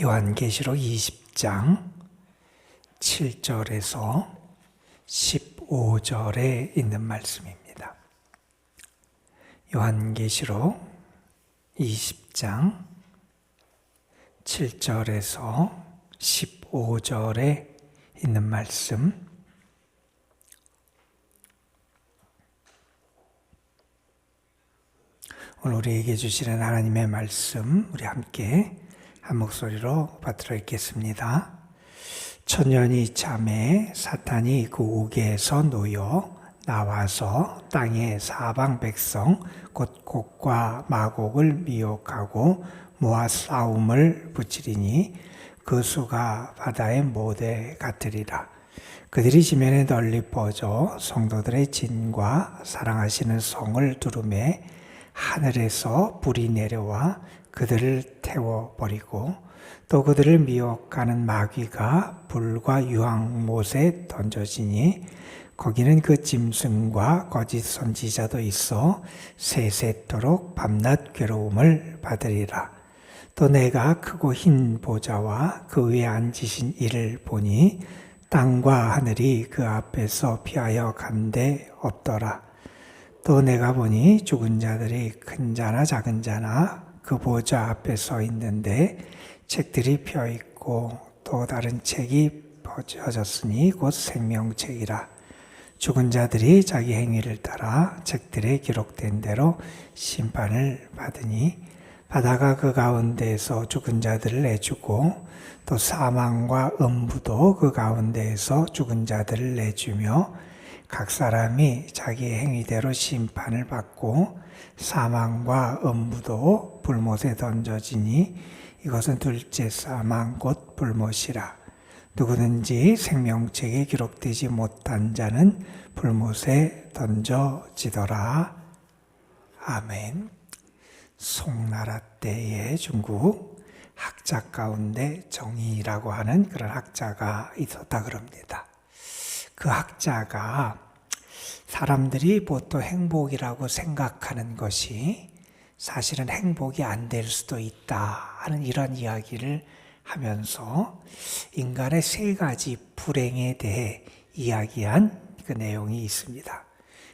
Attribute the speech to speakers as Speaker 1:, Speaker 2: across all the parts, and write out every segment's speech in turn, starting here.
Speaker 1: 요한계시록 20장 7절에서 15절에 있는 말씀입니다. 요한계시록 20장 7절에서 15절에 있는 말씀, 오늘 우리에게 주시는 하나님의 말씀, 우리 함께 한 목소리로 받들어 읽겠습니다. 천년이 참에 사탄이 그 옥에서 놓여 나와서 땅의 사방 백성 곧 곡과 마곡을 미혹하고 모아 싸움을 붙이리니 그 수가 바다의 모대 같으리라. 그들이 지면에 널리 퍼져 성도들의 진과 사랑하시는 성을 두루매 하늘에서 불이 내려와 그들을 태워버리고 또 그들을 미혹하는 마귀가 불과 유황못에 던져지니 거기는 그 짐승과 거짓 선지자도 있어 세세토록 밤낮 괴로움을 받으리라. 또 내가 크고 흰 보좌와 그 위에 앉으신 이를 보니 땅과 하늘이 그 앞에서 피하여 간데 없더라. 또 내가 보니 죽은 자들이 큰 자나 작은 자나 그 보좌 앞에 서 있는데 책들이 펴있고 또 다른 책이 펴졌으니 곧 생명책이라. 죽은 자들이 자기 행위를 따라 책들에 기록된 대로 심판을 받으니 바다가 그 가운데에서 죽은 자들을 내주고 또 사망과 음부도 그 가운데에서 죽은 자들을 내주며 각 사람이 자기 행위대로 심판을 받고 사망과 음부도 불못에 던져지니 이것은 둘째 사망 곧 불못이라. 누구든지 생명책에 기록되지 못한 자는 불못에 던져지더라. 아멘. 송나라 때의 중국 학자 가운데 정의라고 하는 그런 학자가 있었다 그럽니다. 그 학자가 사람들이 보통 행복이라고 생각하는 것이 사실은 행복이 안 될 수도 있다 하는 이런 이야기를 하면서 인간의 세 가지 불행에 대해 이야기한 그 내용이 있습니다.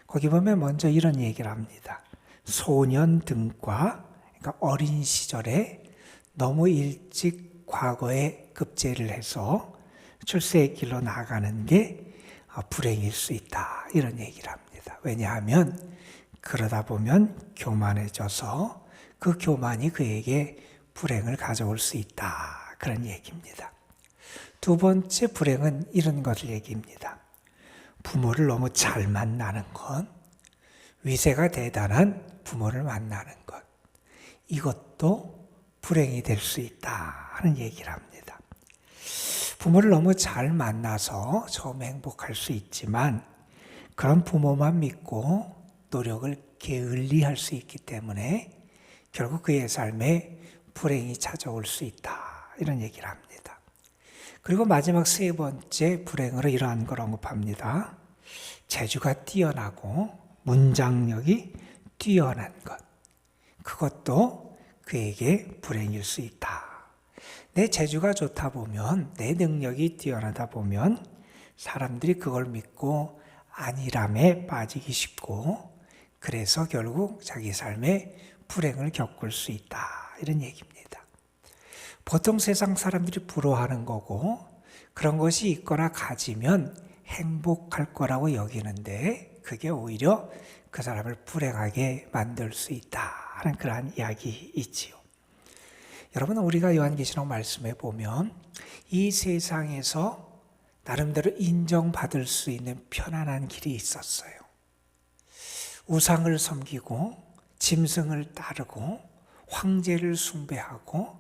Speaker 1: 거기 보면 먼저 이런 얘기를 합니다. 소년 등과, 그러니까 어린 시절에 너무 일찍 과거에 급제를 해서 출세의 길로 나가는 게 불행일 수 있다 이런 얘기를 합니다. 왜냐하면 그러다 보면 교만해져서 그 교만이 그에게 불행을 가져올 수 있다 그런 얘기입니다. 두 번째 불행은 이런 것을 얘기합니다. 부모를 너무 잘 만나는 것, 위세가 대단한 부모를 만나는 것, 이것도 불행이 될 수 있다 하는 얘기를 합니다. 부모를 너무 잘 만나서 처음 행복할 수 있지만 그런 부모만 믿고 노력을 게을리할 수 있기 때문에 결국 그의 삶에 불행이 찾아올 수 있다 이런 얘기를 합니다. 그리고 마지막 세 번째 불행으로 이러한 걸 언급합니다. 재주가 뛰어나고 문장력이 뛰어난 것, 그것도 그에게 불행일 수 있다. 내 재주가 좋다 보면, 내 능력이 뛰어나다 보면 사람들이 그걸 믿고 안일함에 빠지기 쉽고 그래서 결국 자기 삶에 불행을 겪을 수 있다 이런 얘기입니다. 보통 세상 사람들이 부러워하는 거고 그런 것이 있거나 가지면 행복할 거라고 여기는데 그게 오히려 그 사람을 불행하게 만들 수 있다 하는 그러한 이야기 있지요. 여러분, 우리가 요한계시록 말씀에 보면 이 세상에서 나름대로 인정받을 수 있는 편안한 길이 있었어요. 우상을 섬기고 짐승을 따르고 황제를 숭배하고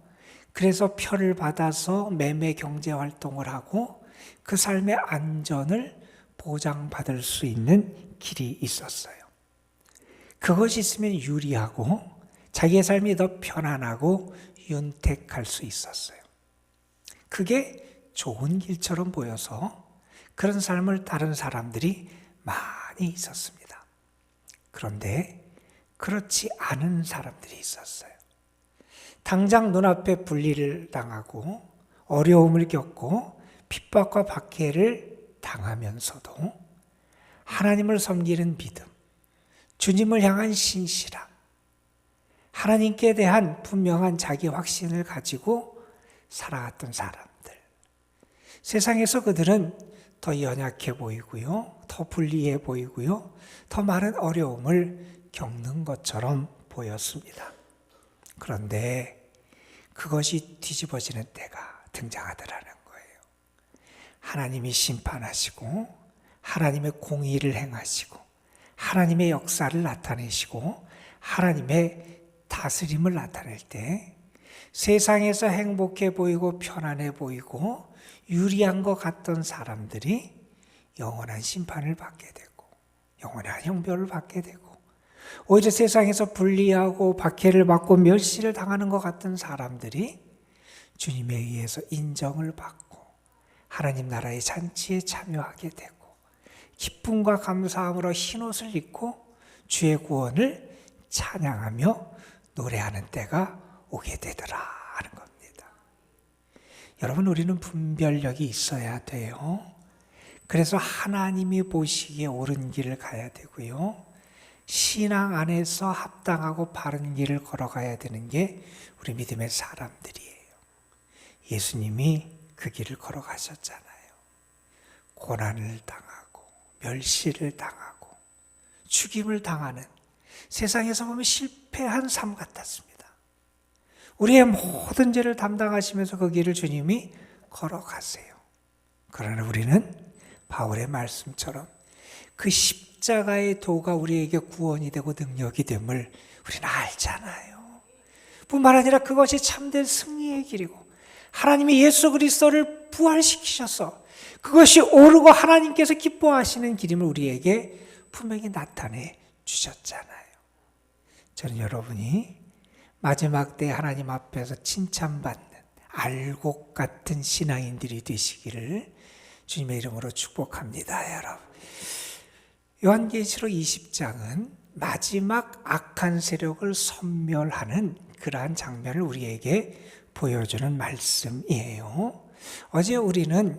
Speaker 1: 그래서 표를 받아서 매매 경제 활동을 하고 그 삶의 안전을 보장받을 수 있는 길이 있었어요. 그것이 있으면 유리하고 자기의 삶이 더 편안하고 윤택할 수 있었어요. 그게 좋은 길처럼 보여서 그런 삶을 따른 사람들이 많이 있었습니다. 그런데 그렇지 않은 사람들이 있었어요. 당장 눈앞에 분리를 당하고 어려움을 겪고 핍박과 박해를 당하면서도 하나님을 섬기는 믿음, 주님을 향한 신실함, 하나님께 대한 분명한 자기 확신을 가지고 살아갔던 사람들. 세상에서 그들은 더 연약해 보이고요, 더 불리해 보이고요, 더 많은 어려움을 겪는 것처럼 보였습니다. 그런데 그것이 뒤집어지는 때가 등장하더라는 거예요. 하나님이 심판하시고 하나님의 공의를 행하시고 하나님의 역사를 나타내시고 하나님의 다스림을 나타낼 때 세상에서 행복해 보이고 편안해 보이고 유리한 것 같던 사람들이 영원한 심판을 받게 되고 영원한 형벌을 받게 되고 오히려 세상에서 불리하고 박해를 받고 멸시를 당하는 것 같은 사람들이 주님에 의해서 인정을 받고 하나님 나라의 잔치에 참여하게 되고 기쁨과 감사함으로 흰옷을 입고 주의 구원을 찬양하며 노래하는 때가 오게 되더라 하는 겁니다. 여러분, 우리는 분별력이 있어야 돼요. 그래서 하나님이 보시기에 옳은 길을 가야 되고요. 신앙 안에서 합당하고 바른 길을 걸어가야 되는 게 우리 믿음의 사람들이에요. 예수님이 그 길을 걸어가셨잖아요. 고난을 당하고 멸시를 당하고 죽임을 당하는 세상에서 보면 실패한 삶 같았습니다. 우리의 모든 죄를 담당하시면서 그 길을 주님이 걸어가세요. 그러나 우리는 바울의 말씀처럼 그 십자가의 도가 우리에게 구원이 되고 능력이 됨을 우리는 알잖아요. 뿐만 아니라 그것이 참된 승리의 길이고 하나님이 예수 그리스도를 부활시키셔서 그것이 옳고 하나님께서 기뻐하시는 길임을 우리에게 분명히 나타내 주셨잖아요. 저는 여러분이 마지막 때 하나님 앞에서 칭찬받는 알곡 같은 신앙인들이 되시기를 주님의 이름으로 축복합니다, 여러분. 요한계시록 20장은 마지막 악한 세력을 섬멸하는 그러한 장면을 우리에게 보여주는 말씀이에요. 어제 우리는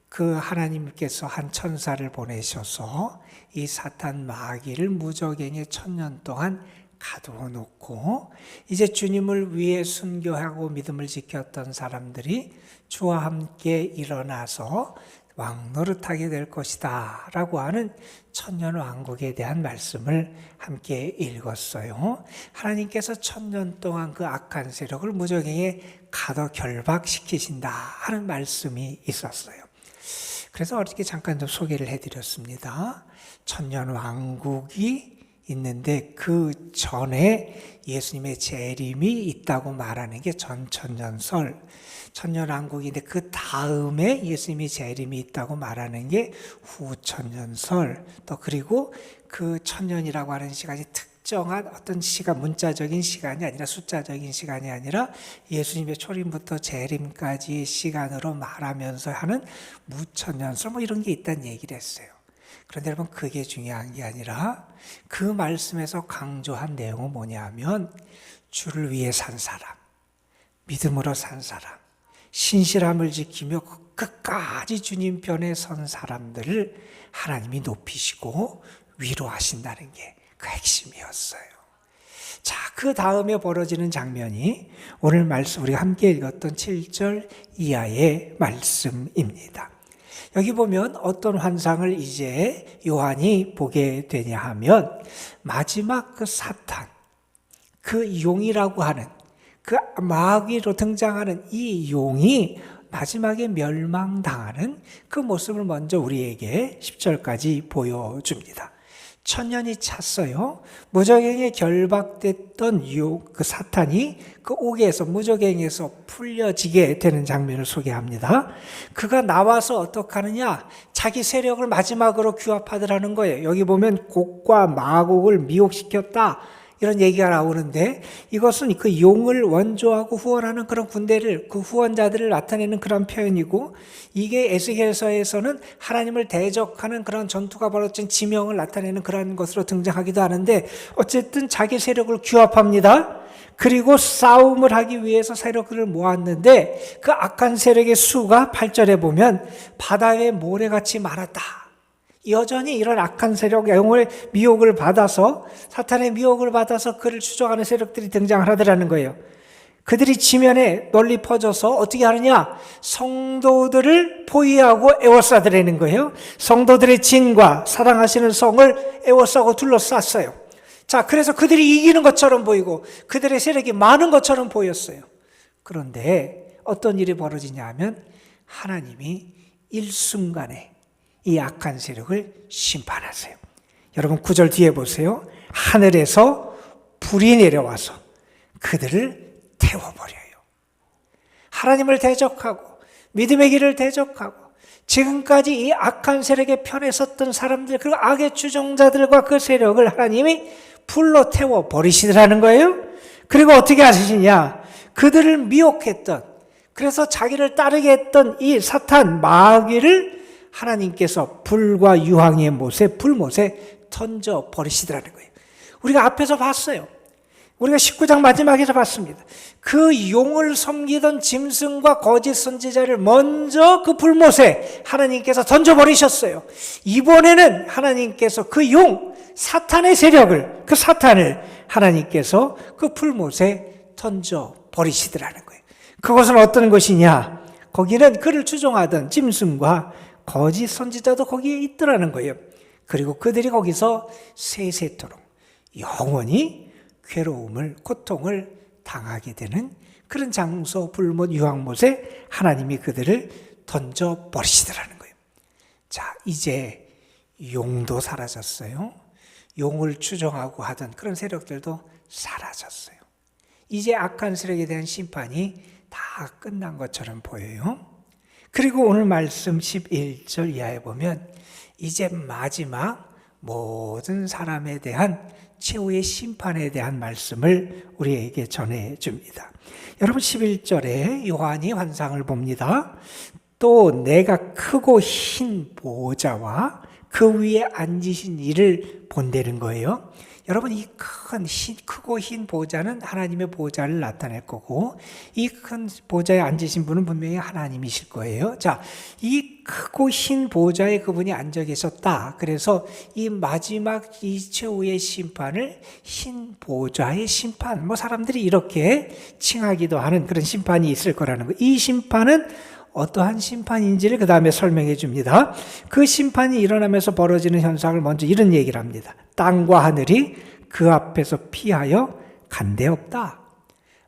Speaker 1: 그 하나님께서 한 천사를 보내셔서 이 사탄 마귀를 무적행에 1000년 동안 가두어 놓고 이제 주님을 위해 순교하고 믿음을 지켰던 사람들이 주와 함께 일어나서 왕노릇하게 될 것이다 라고 하는 천년 왕국에 대한 말씀을 함께 읽었어요. 하나님께서 1000년 동안 그 악한 세력을 무적행에 가둬 결박시키신다 하는 말씀이 있었어요. 그래서 어저께 잠깐 좀 소개를 해드렸습니다. 천년 왕국이 있는데 그 전에 예수님의 재림이 있다고 말하는 게 전천년설, 천년왕국인데 그 다음에 예수님의 재림이 있다고 말하는 게 후천년설, 또 그리고 그 천년이라고 하는 시간이 특정한 어떤 시간, 문자적인 시간이 아니라 숫자적인 시간이 아니라 예수님의 초림부터 재림까지의 시간으로 말하면서 하는 무천년설 뭐 이런 게 있다는 얘기를 했어요. 그런데 여러분, 그게 중요한 게 아니라 그 말씀에서 강조한 내용은 뭐냐면 주를 위해 산 사람, 믿음으로 산 사람, 신실함을 지키며 끝까지 주님 편에 선 사람들을 하나님이 높이시고 위로하신다는 게 그 핵심이었어요. 자, 그 다음에 벌어지는 장면이 오늘 말씀 우리가 함께 읽었던 7절 이하의 말씀입니다. 여기 보면 어떤 환상을 이제 요한이 보게 되냐 하면 마지막 그 사탄, 그 용이라고 하는 그 마귀로 등장하는 이 용이 마지막에 멸망당하는 그 모습을 먼저 우리에게 10절까지 보여줍니다. 1000년이 찼어요. 무적행에 결박됐던 그 사탄이 그 옥에서 무적행에서 풀려지게 되는 장면을 소개합니다. 그가 나와서 어떻게 하느냐? 자기 세력을 마지막으로 규합하더라는 거예요. 여기 보면 곡과 마곡을 미혹시켰다. 이런 얘기가 나오는데 이것은 그 용을 원조하고 후원하는 그런 군대를, 그 후원자들을 나타내는 그런 표현이고, 이게 에스겔서에서는 하나님을 대적하는 그런 전투가 벌어진 지명을 나타내는 그런 것으로 등장하기도 하는데, 어쨌든 자기 세력을 규합합니다. 그리고 싸움을 하기 위해서 세력을 모았는데 그 악한 세력의 수가 8절에 보면 바다 위에 모래같이 많았다. 여전히 이런 악한 세력, 영의 미혹을 받아서, 사탄의 미혹을 받아서 그를 추종하는 세력들이 등장하더라는 거예요. 그들이 지면에 널리 퍼져서 어떻게 하느냐? 성도들을 포위하고 에워싸더라는 거예요. 성도들의 진과 사랑하시는 성을 에워싸고 둘러쌌어요. 자, 그래서 그들이 이기는 것처럼 보이고 그들의 세력이 많은 것처럼 보였어요. 그런데 어떤 일이 벌어지냐 하면 하나님이 일순간에 이 악한 세력을 심판하세요. 여러분 9절 뒤에 보세요. 하늘에서 불이 내려와서 그들을 태워버려요. 하나님을 대적하고 믿음의 길을 대적하고 지금까지 이 악한 세력의 편에 섰던 사람들, 그리고 악의 추종자들과 그 세력을 하나님이 불로 태워버리시더라는 거예요. 그리고 어떻게 하시느냐? 그들을 미혹했던, 그래서 자기를 따르게 했던 이 사탄 마귀를 하나님께서 불과 유황의 못에, 불못에 던져버리시더라는 거예요. 우리가 앞에서 봤어요. 우리가 19장 마지막에서 봤습니다. 그 용을 섬기던 짐승과 거짓 선지자를 먼저 그 불못에 하나님께서 던져버리셨어요. 이번에는 하나님께서 그 용, 사탄의 세력을, 그 사탄을 하나님께서 그 불못에 던져버리시더라는 거예요. 그것은 어떤 것이냐? 거기는 그를 추종하던 짐승과 거짓 선지자도 거기에 있더라는 거예요. 그리고 그들이 거기서 세세토록 영원히 괴로움을, 고통을 당하게 되는 그런 장소, 불못, 유황못에 하나님이 그들을 던져버리시더라는 거예요. 자, 이제 용도 사라졌어요. 용을 추종하고 하던 그런 세력들도 사라졌어요. 이제 악한 세력에 대한 심판이 다 끝난 것처럼 보여요. 그리고 오늘 말씀 11절 이하에 보면 이제 마지막 모든 사람에 대한 최후의 심판에 대한 말씀을 우리에게 전해줍니다. 여러분 11절에 요한이 환상을 봅니다. 또 내가 크고 흰 보좌와 그 위에 앉으신 이를 본다는 거예요. 여러분 이 크고 흰 보좌는 하나님의 보좌를 나타낼 거고, 이 큰 보좌에 앉으신 분은 분명히 하나님이실 거예요. 자, 이 크고 흰 보좌에 그분이 앉아 계셨다. 그래서 이 마지막 이 최후의 심판을 흰 보좌의 심판, 사람들이 이렇게 칭하기도 하는 그런 심판이 있을 거라는 거예요. 이 심판은 어떠한 심판인지를 그 다음에 설명해 줍니다. 그 심판이 일어나면서 벌어지는 현상을 먼저 이런 얘기를 합니다. 땅과 하늘이 그 앞에서 피하여 간데 없다.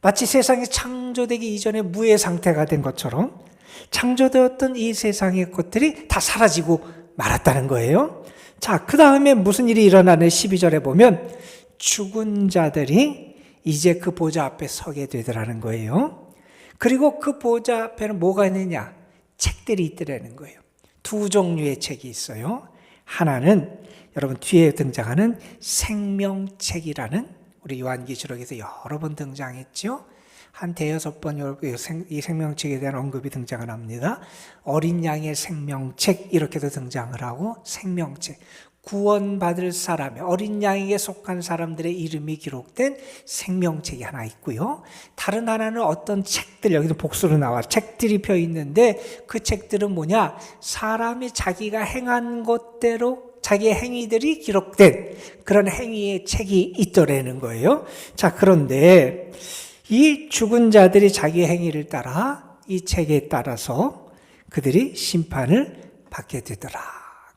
Speaker 1: 마치 세상이 창조되기 이전에 무의 상태가 된 것처럼 창조되었던 이 세상의 것들이 다 사라지고 말았다는 거예요. 자, 그 다음에 무슨 일이 일어나는 12절에 보면 죽은 자들이 이제 그 보좌 앞에 서게 되더라는 거예요. 그리고 그 보좌 앞에는 뭐가 있느냐? 책들이 있더라는 거예요. 두 종류의 책이 있어요. 하나는 여러분 뒤에 등장하는 생명책이라는, 우리 요한계시록에서 여러 번 등장했죠. 한 대여섯 번 이 생명책에 대한 언급이 등장을 합니다. 어린 양의 생명책 이렇게도 등장을 하고, 생명책, 구원받을 사람의 어린 양에게 속한 사람들의 이름이 기록된 생명책이 하나 있고요. 다른 하나는 어떤 책들, 여기도 복수로 나와 책들이 펴 있는데 그 책들은 뭐냐? 사람이 자기가 행한 것대로 자기의 행위들이 기록된 그런 행위의 책이 있더라는 거예요. 자, 그런데 이 죽은 자들이 자기의 행위를 따라 이 책에 따라서 그들이 심판을 받게 되더라.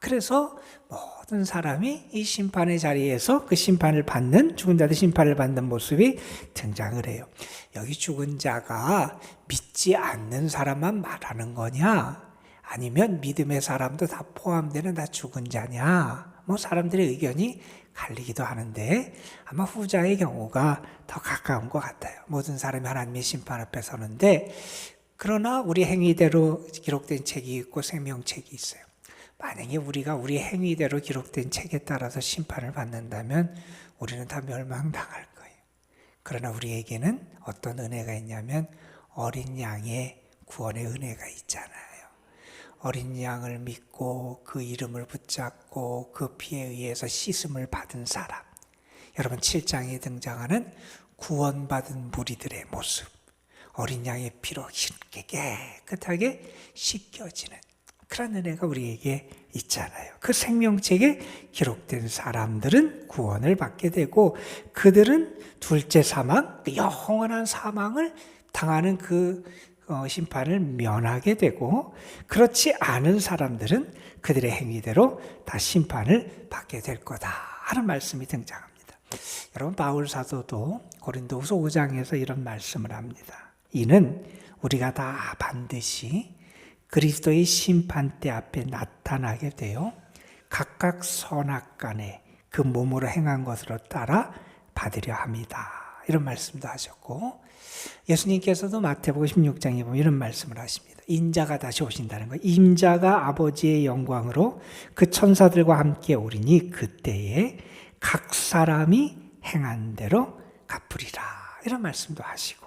Speaker 1: 그래서 모든 사람이 이 심판의 자리에서 그 심판을 받는, 죽은 자들 심판을 받는 모습이 등장을 해요. 여기 죽은 자가 믿지 않는 사람만 말하는 거냐? 아니면 믿음의 사람도 다 포함되는 다 죽은 자냐? 사람들의 의견이 갈리기도 하는데 아마 후자의 경우가 더 가까운 것 같아요. 모든 사람이 하나님의 심판 앞에 서는데, 그러나 우리 행위대로 기록된 책이 있고 생명책이 있어요. 만약에 우리가 우리 행위대로 기록된 책에 따라서 심판을 받는다면 우리는 다 멸망당할 거예요. 그러나 우리에게는 어떤 은혜가 있냐면 어린 양의 구원의 은혜가 있잖아요. 어린 양을 믿고 그 이름을 붙잡고 그 피에 의해서 씻음을 받은 사람. 여러분 7장에 등장하는 구원받은 무리들의 모습. 어린 양의 피로 깨끗하게 씻겨지는 그런 은혜가 우리에게 있잖아요. 그 생명책에 기록된 사람들은 구원을 받게 되고 그들은 둘째 사망, 영원한 사망을 당하는 그 심판을 면하게 되고 그렇지 않은 사람들은 그들의 행위대로 다 심판을 받게 될 거다 하는 말씀이 등장합니다. 여러분 바울 사도도 고린도후서 5장에서 이런 말씀을 합니다. 이는 우리가 다 반드시 그리스도의 심판대 앞에 나타나게 되어 각각 선악간에 그 몸으로 행한 것으로 따라 받으려 합니다. 이런 말씀도 하셨고 예수님께서도 마태복음 16장에 보면 이런 말씀을 하십니다. 인자가 다시 오신다는 거예요. 인자가 아버지의 영광으로 그 천사들과 함께 오리니 그때에 각 사람이 행한 대로 갚으리라. 이런 말씀도 하시고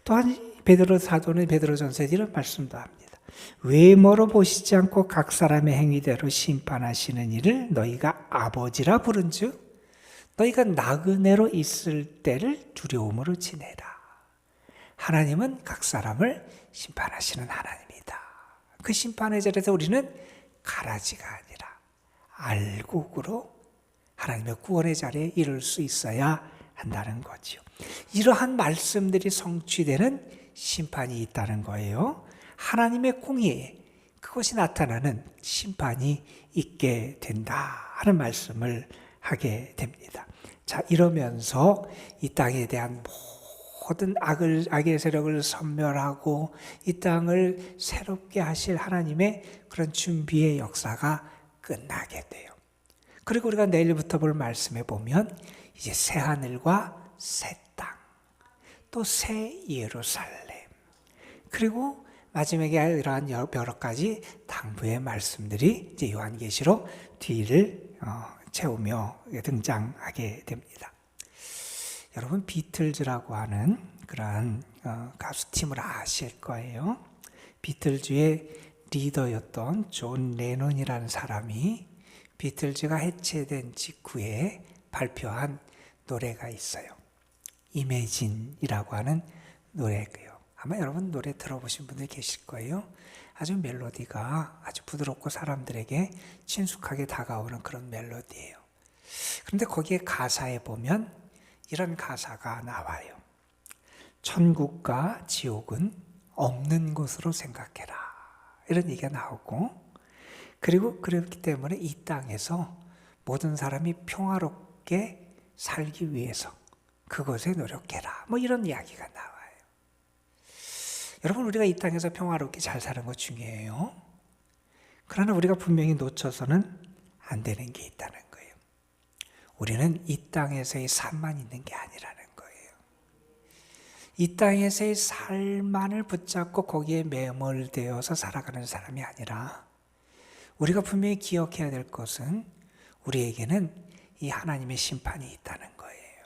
Speaker 1: 또한 베드로 사도는 베드로전서에 이런 말씀도 합니다. 외모로 보시지 않고 각 사람의 행위대로 심판하시는 이를 너희가 아버지라 부른즉 너희가 나그네로 있을 때를 두려움으로 지내라. 하나님은 각 사람을 심판하시는 하나님이다. 그 심판의 자리에서 우리는 가라지가 아니라 알곡으로 하나님의 구원의 자리에 이룰 수 있어야 한다는 거죠. 이러한 말씀들이 성취되는 심판이 있다는 거예요. 하나님의 공의에 그것이 나타나는 심판이 있게 된다 하는 말씀을 하게 됩니다. 자, 이러면서 이 땅에 대한 모든 악의 세력을 섬멸하고 이 땅을 새롭게 하실 하나님의 그런 준비의 역사가 끝나게 돼요. 그리고 우리가 내일부터 볼 말씀에 보면 이제 새 하늘과 새 땅, 또 새 예루살렘, 그리고 마지막에 이러한 여러 가지 당부의 말씀들이 이제 요한계시록 뒤를 채우며 등장하게 됩니다. 여러분 비틀즈라고 하는 그러한 가수팀을 아실 거예요. 비틀즈의 리더였던 존 레논이라는 사람이 비틀즈가 해체된 직후에 발표한 노래가 있어요. 이매진이라고 하는 노래고요. 아마 여러분 노래 들어보신 분들 계실 거예요. 아주 멜로디가 아주 부드럽고 사람들에게 친숙하게 다가오는 그런 멜로디예요. 그런데 거기에 가사에 보면 이런 가사가 나와요. 천국과 지옥은 없는 곳으로 생각해라. 이런 얘기가 나오고 그리고 그렇기 때문에 이 땅에서 모든 사람이 평화롭게 살기 위해서 그것에 노력해라. 뭐 이런 이야기가 나와요. 여러분 우리가 이 땅에서 평화롭게 잘 사는 거 중요해요. 그러나 우리가 분명히 놓쳐서는 안 되는 게 있다는 거예요. 우리는 이 땅에서의 삶만 있는 게 아니라는 거예요. 이 땅에서의 삶만을 붙잡고 거기에 매몰되어서 살아가는 사람이 아니라 우리가 분명히 기억해야 될 것은 우리에게는 이 하나님의 심판이 있다는 거예요.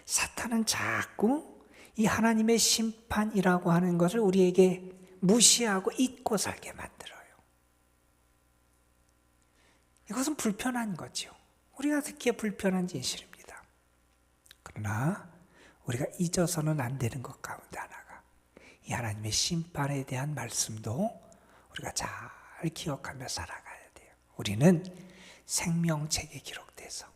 Speaker 1: 사탄은 자꾸 이 하나님의 심판이라고 하는 것을 우리에게 무시하고 잊고 살게 만들어요. 이것은 불편한 거죠. 우리가 듣기에 불편한 진실입니다. 그러나 우리가 잊어서는 안 되는 것 가운데 하나가 이 하나님의 심판에 대한 말씀도 우리가 잘 기억하며 살아가야 돼요. 우리는 생명책에 기록돼서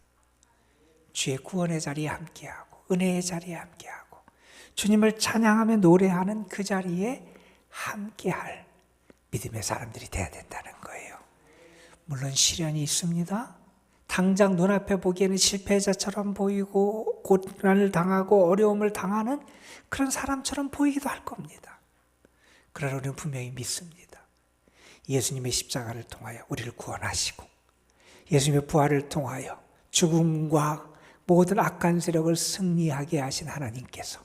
Speaker 1: 주의 구원의 자리에 함께하고 은혜의 자리에 함께하고 주님을 찬양하며 노래하는 그 자리에 함께할 믿음의 사람들이 돼야 된다는 거예요. 물론 시련이 있습니다. 당장 눈앞에 보기에는 실패자처럼 보이고 고난을 당하고 어려움을 당하는 그런 사람처럼 보이기도 할 겁니다. 그러나 우리는 분명히 믿습니다. 예수님의 십자가를 통하여 우리를 구원하시고 예수님의 부활을 통하여 죽음과 모든 악한 세력을 승리하게 하신 하나님께서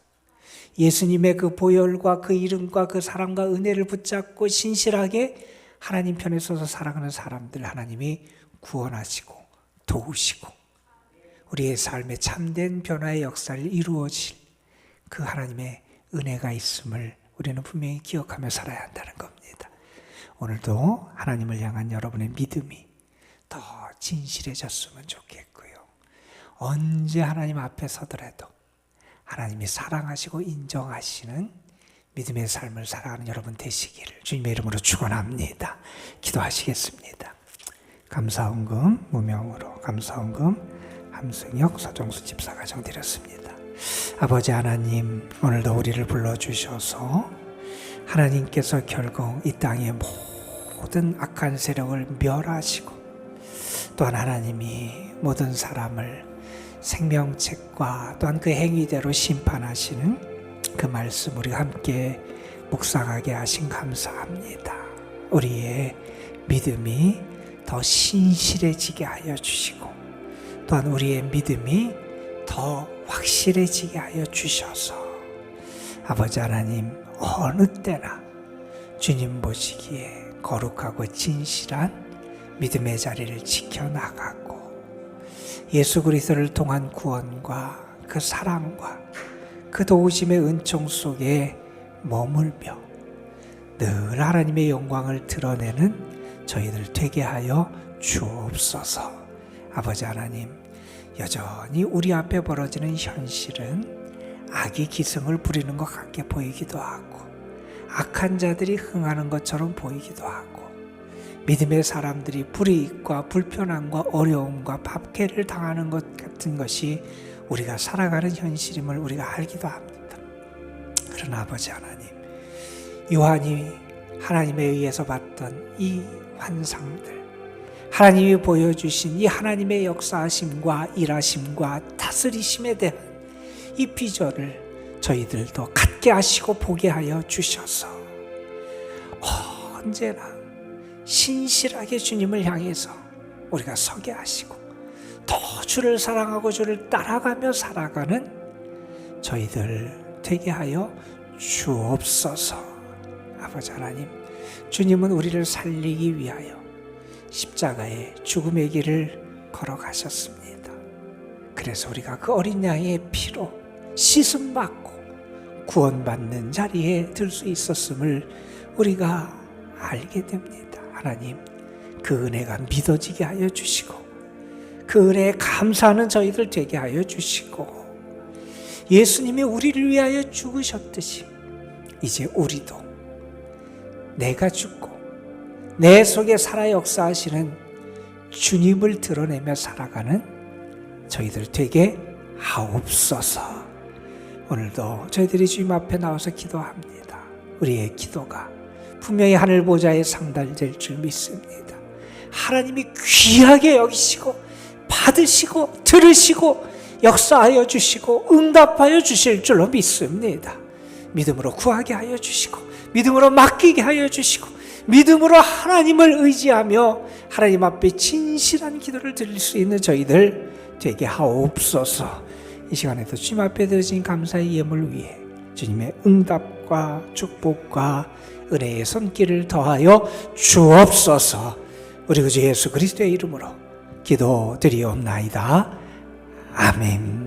Speaker 1: 예수님의 그 보혈과 그 이름과 그 사랑과 은혜를 붙잡고 신실하게 하나님 편에 서서 살아가는 사람들 하나님이 구원하시고 도우시고 우리의 삶에 참된 변화의 역사를 이루어질 그 하나님의 은혜가 있음을 우리는 분명히 기억하며 살아야 한다는 겁니다. 오늘도 하나님을 향한 여러분의 믿음이 더 진실해졌으면 좋겠고요. 언제 하나님 앞에 서더라도 하나님이 사랑하시고 인정하시는 믿음의 삶을 살아가는 여러분 되시기를 주님의 이름으로 축원합니다. 기도하시겠습니다. 감사헌금 무명으로 감사헌금 함승혁 서정수 집사가 정드렸습니다. 아버지 하나님, 오늘도 우리를 불러주셔서 하나님께서 결국 이 땅의 모든 악한 세력을 멸하시고 또한 하나님이 모든 사람을 생명책과 또한 그 행위대로 심판하시는 그 말씀 우리가 함께 묵상하게 하신 감사합니다. 우리의 믿음이 더 신실해지게 하여 주시고 또한 우리의 믿음이 더 확실해지게 하여 주셔서 아버지 하나님, 어느 때나 주님 보시기에 거룩하고 진실한 믿음의 자리를 지켜나가고 예수 그리스도를 통한 구원과 그 사랑과 그 도우심의 은총 속에 머물며 늘 하나님의 영광을 드러내는 저희들 되게 하여 주옵소서. 아버지 하나님, 여전히 우리 앞에 벌어지는 현실은 악이 기승을 부리는 것 같게 보이기도 하고 악한 자들이 흥하는 것처럼 보이기도 하고 믿음의 사람들이 불이익과 불편함과 어려움과 박해를 당하는 것 같은 것이 우리가 살아가는 현실임을 우리가 알기도 합니다. 그러나 아버지 하나님, 요한이 하나님에 의해서 봤던 이 환상들, 하나님이 보여주신 이 하나님의 역사하심과 일하심과 다스리심에 대한 이 비전을 저희들도 갖게 하시고 보게 하여 주셔서 언제나 신실하게 주님을 향해서 우리가 서게 하시고 더 주를 사랑하고 주를 따라가며 살아가는 저희들 되게 하여 주옵소서. 아버지 하나님, 주님은 우리를 살리기 위하여 십자가의 죽음의 길을 걸어가셨습니다. 그래서 우리가 그 어린 양의 피로 씻음 받고 구원받는 자리에 들 수 있었음을 우리가 알게 됩니다. 하나님, 그 은혜가 믿어지게 하여 주시고 그 은혜에 감사하는 저희들 되게 하여 주시고 예수님이 우리를 위하여 죽으셨듯이 이제 우리도 내가 죽고 내 속에 살아 역사하시는 주님을 드러내며 살아가는 저희들 되게 하옵소서. 오늘도 저희들이 주님 앞에 나와서 기도합니다. 우리의 기도가 분명히 하늘 보좌에 상달될 줄 믿습니다. 하나님이 귀하게 여기시고 받으시고 들으시고 역사하여 주시고 응답하여 주실 줄로 믿습니다. 믿음으로 구하게 하여 주시고 믿음으로 맡기게 하여 주시고 믿음으로 하나님을 의지하며 하나님 앞에 진실한 기도를 드릴 수 있는 저희들 되게 하옵소서. 이 시간에도 주님 앞에 드려진 감사의 예물 위에 주님의 응답과 축복과 은혜의 손길을 더하여 주옵소서. 우리 구주 예수 그리스도의 이름으로 기도드리옵나이다. 아멘.